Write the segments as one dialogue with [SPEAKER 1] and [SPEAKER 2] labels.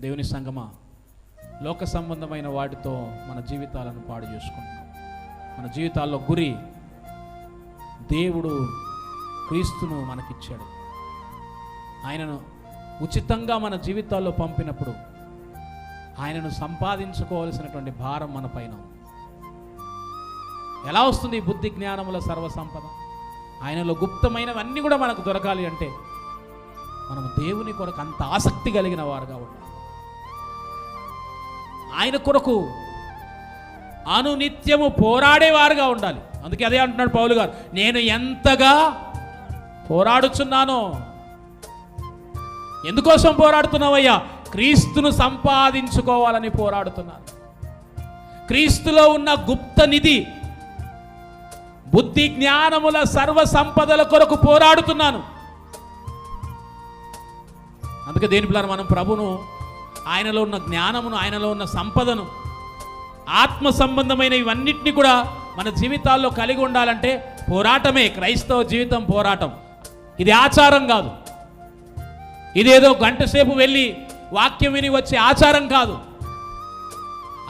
[SPEAKER 1] దేవుని సంగమా, లోక సంబంధమైన వాటితో మన జీవితాలను పాడు చేసుకుంటున్నాం. మన జీవితాల్లో గురి దేవుడు క్రీస్తును మనకిచ్చాడు. ఆయనను ఉచితంగా మన జీవితాల్లో పంపినప్పుడు ఆయనను సంపాదించుకోవాల్సినటువంటి భారం మన పైన ఉంది. ఎలా వస్తుంది ఈ బుద్ధి జ్ఞానముల సర్వసంపద? ఆయనలో గుప్తమైనవన్నీ కూడా మనకు దొరకాలి అంటే మనం దేవుని కొరకు అంత ఆసక్తి కలిగిన వారుగా ఉండాలి. ఆయన కొరకు అనునిత్యము పోరాడేవారుగా ఉండాలి. అందుకే అదే అంటున్నాడు పౌలు గారు, నేను ఎంతగా పోరాడుచున్నానో. ఎందుకోసం పోరాడుతున్నావయ్యా? క్రీస్తును సంపాదించుకోవాలని పోరాడుతున్నాను. క్రీస్తులో ఉన్న గుప్త నిధి బుద్ధి జ్ఞానముల సర్వ సంపదల కొరకు పోరాడుతున్నాను. అందుకే దేని పిల్లలు మనం ప్రభును, ఆయనలో ఉన్న జ్ఞానమును, ఆయనలో ఉన్న సంపదను, ఆత్మ సంబంధమైన ఇవన్నిటినీ కూడా మన జీవితాల్లో కలిగి ఉండాలంటే పోరాటమే. క్రైస్తవ జీవితం పోరాటం. ఇది ఆచారం కాదు. ఇదేదో గంట సేపు వెళ్ళి వాక్యం విని వచ్చే ఆచారం కాదు.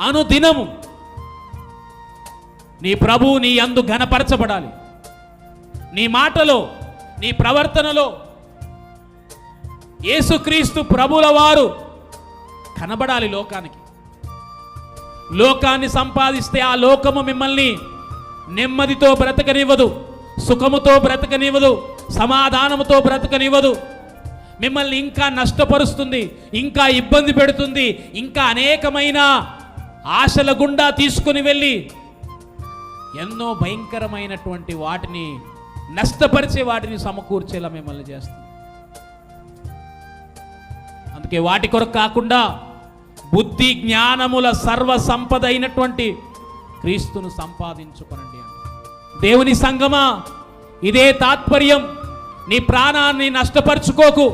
[SPEAKER 1] అనుదినము నీ ప్రభువు నీ యందు ఘనపరచబడాలి. నీ మాటలో, నీ ప్రవర్తనలో యేసుక్రీస్తు ప్రభుల వారు కనబడాలి లోకానికి. లోకాన్ని సంపాదిస్తే ఆ లోకము మిమ్మల్ని నెమ్మదితో బ్రతకనివ్వదు, సుఖముతో బ్రతకనివ్వదు, సమాధానముతో బ్రతకనివ్వదు. మిమ్మల్ని ఇంకా నష్టపరుస్తుంది, ఇంకా ఇబ్బంది పెడుతుంది, ఇంకా అనేకమైన ఆశల గుండా తీసుకుని వెళ్ళి ఎన్నో భయంకరమైనటువంటి వాటిని, నష్టపరిచే వాటిని సమకూర్చేలా మిమ్మల్ని చేస్తుంది. అందుకే వాటి కొరకు కాకుండా బుద్ధి జ్ఞానముల సర్వ సంపద అయినటువంటి క్రీస్తును సంపాదించుకొనండి అంట. దేవుని సంగమా, ఇదే తాత్పర్యం. నీ ప్రాణాన్ని నష్టపరుచుకోకు,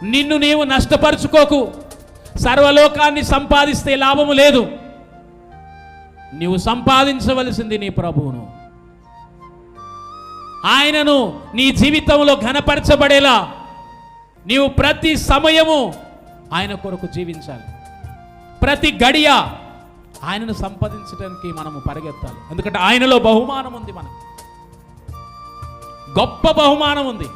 [SPEAKER 1] నిన్ను నీవు నష్టపరుచుకోకు. సర్వలోకాన్ని సంపాదిస్తే లాభము లేదు. నీవు సంపాదించవలసింది నీ ప్రభువును, ఆయనను నీ జీవితంలో ఘనపరచబడేలా నీవు ప్రతి సమయము ఆయన కొరకు జీవించాలి. ప్రతి గడియ ఆయనను సంపాదించడానికి మనము పరిగెత్తాలి. ఎందుకంటే ఆయనలో బహుమానం ఉంది, మనకు గొప్ప బహుమానం ఉంది.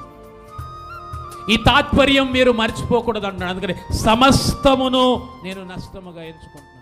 [SPEAKER 1] ఈ తాత్పర్యం మీరు మర్చిపోకూడదు అంటున్నాడు. అందుకని సమస్తమును నేను నష్టముగా ఎంచుకుంటాను.